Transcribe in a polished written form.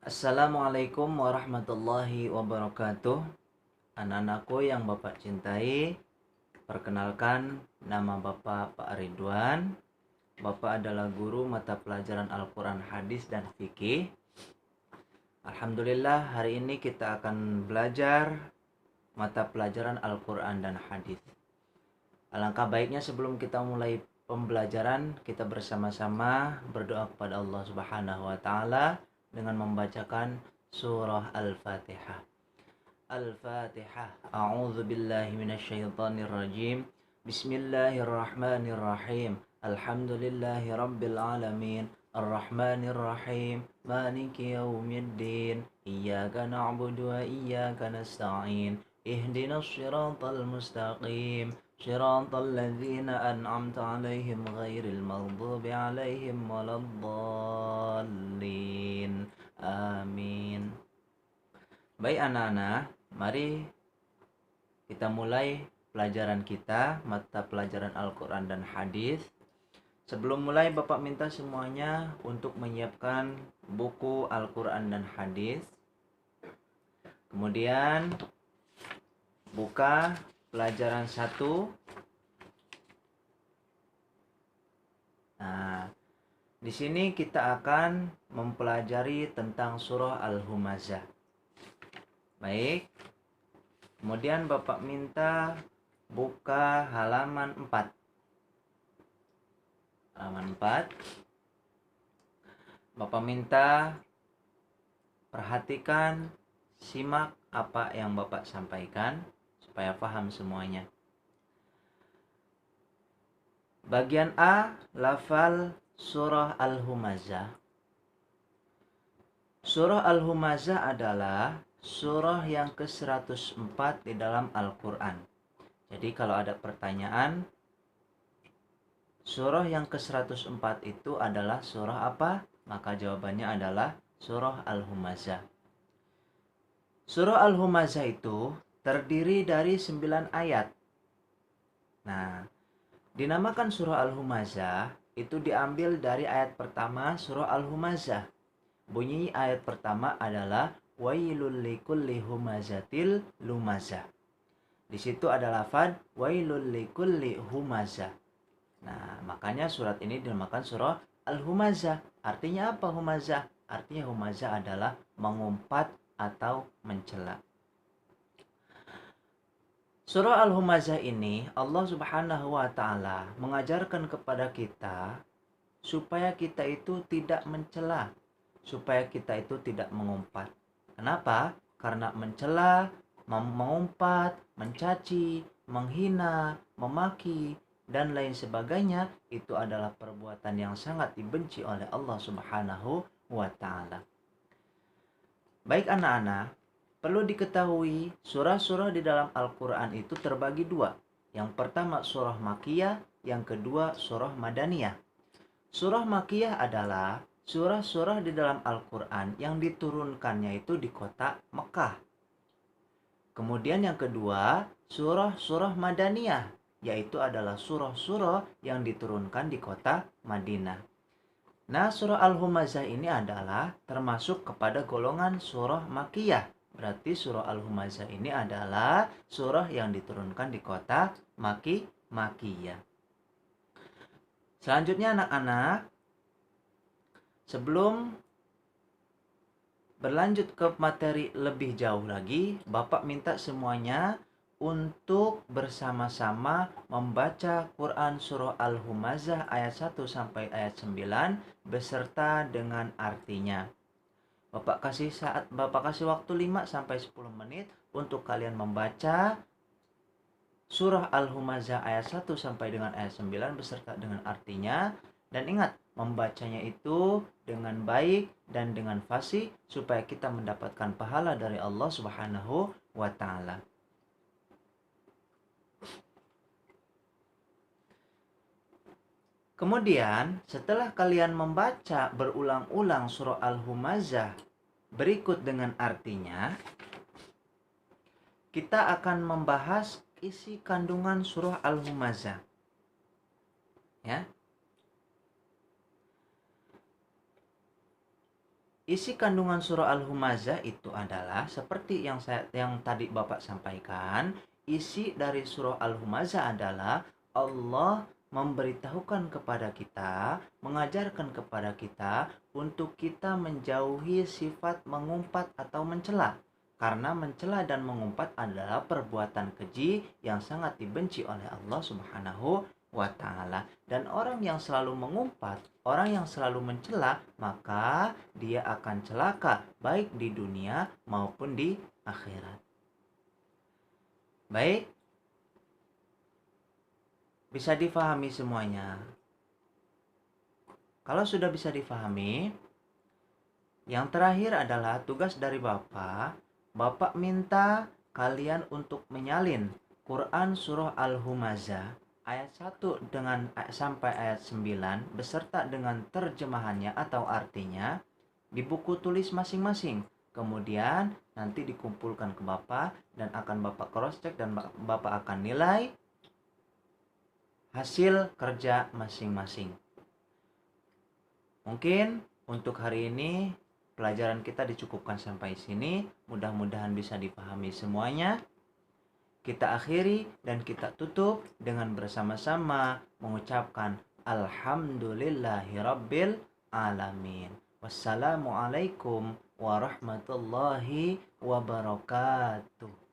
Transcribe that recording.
Assalamualaikum warahmatullahi wabarakatuh. Anak-anakku yang Bapak cintai, perkenalkan nama Bapak Pak Ridwan. Bapak adalah guru mata pelajaran Al-Quran, Hadis, dan Fikih. Alhamdulillah, hari ini kita akan belajar mata pelajaran Al-Quran dan Hadis. Alangkah baiknya sebelum kita mulai pembelajaran, kita bersama-sama berdoa kepada Allah Subhanahu wa taala dengan membacakan surah Al-Fatihah. Al-Fatihah. A'udzu billahi minasyaitonir rajim. Bismillahirrahmanirrahim. Alhamdulillahi rabbil alamin. Ar-Rahmanir Rahim. Maliki yaumiddin. Iyyaka na'budu wa iyyaka nasta'in. Ihdinas siratal mustaqim. Shiratal ladzina an'amta 'alaihim ghairil maghdubi 'alaihim waladdallin. Amin. Baik anak-anak, mari kita mulai pelajaran kita, mata pelajaran Al-Quran dan Hadis. Sebelum mulai, Bapak minta semuanya untuk menyiapkan buku Al-Quran dan Hadis. Kemudian buka pelajaran 1. Nah, di sini kita akan mempelajari tentang surah Al-Humazah. Baik. Kemudian Bapak minta buka halaman 4. Halaman 4. Bapak minta perhatikan, simak apa yang Bapak sampaikan supaya paham semuanya. Bagian A, lafal surah Al-Humazah. Surah Al-Humazah adalah surah yang ke-104 di dalam Al-Quran. Jadi kalau ada pertanyaan, surah yang ke-104 itu adalah surah apa? Maka jawabannya adalah surah Al-Humazah. Surah Al-Humazah itu terdiri dari 9 ayat. Nah, dinamakan surah Al-Humazah itu diambil dari ayat pertama surah Al-Humazah. Bunyi ayat pertama adalah wailul likulli humazatil lumazah. Di situ ada lafaz wailul likulli humazah. Nah, makanya surat ini dinamakan surah Al-Humazah. Artinya apa humazah? Artinya humazah adalah mengumpat atau mencela. Surah Al-Humazah ini Allah Subhanahu wa taala mengajarkan kepada kita supaya kita itu tidak mencela, supaya kita itu tidak mengumpat. Kenapa? Karena mencela, mengumpat, mencaci, menghina, memaki, dan lain sebagainya itu adalah perbuatan yang sangat dibenci oleh Allah Subhanahu wa taala. Baik anak-anak, perlu diketahui surah-surah di dalam Al-Quran itu terbagi dua. Yang pertama surah Makkiyah, yang kedua surah Madaniyah. Surah Makkiyah adalah surah-surah di dalam Al-Quran yang diturunkannya itu di kota Mekah. Kemudian yang kedua, surah-surah Madaniyah, yaitu adalah surah-surah yang diturunkan di kota Madinah. Nah, surah Al-Humazah ini adalah termasuk kepada golongan surah Makkiyah. Berarti surah Al-Humazah ini adalah surah yang diturunkan di kota Makkiyah. Selanjutnya anak-anak, sebelum berlanjut ke materi lebih jauh lagi, Bapak minta semuanya untuk bersama-sama membaca Quran surah Al-Humazah ayat 1 sampai ayat 9 beserta dengan artinya. Bapak kasih waktu 5 sampai 10 menit untuk kalian membaca surah Al-Humazah ayat 1 sampai dengan ayat 9 beserta dengan artinya. Dan ingat, membacanya itu dengan baik dan dengan fasih supaya kita mendapatkan pahala dari Allah Subhanahu wa taala. Kemudian, setelah kalian membaca berulang-ulang surah Al-Humazah berikut dengan artinya, kita akan membahas isi kandungan surah Al-Humazah. Ya. Isi kandungan surah Al-Humazah itu adalah seperti yang tadi Bapak sampaikan. Isi dari surah Al-Humazah adalah Allah memberitahukan kepada kita, mengajarkan kepada kita untuk kita menjauhi sifat mengumpat atau mencela. Karena mencela dan mengumpat adalah perbuatan keji yang sangat dibenci oleh Allah Subhanahu wa ta'ala. Dan orang yang selalu mengumpat, orang yang selalu mencela, maka dia akan celaka baik di dunia maupun di akhirat. Baik, bisa difahami semuanya. Kalau sudah bisa difahami, yang terakhir adalah tugas dari Bapak. Bapak minta kalian untuk menyalin Quran Surah Al-Humazah ayat 1 sampai ayat 9 beserta dengan terjemahannya atau artinya di buku tulis masing-masing. Kemudian nanti dikumpulkan ke Bapak dan akan Bapak cross check dan Bapak akan nilai hasil kerja masing-masing. Mungkin untuk hari ini pelajaran kita dicukupkan sampai sini. Mudah-mudahan bisa dipahami semuanya. Kita akhiri dan kita tutup dengan bersama-sama mengucapkan Alhamdulillahirabbil alamin. Wassalamualaikum warahmatullahi wabarakatuh.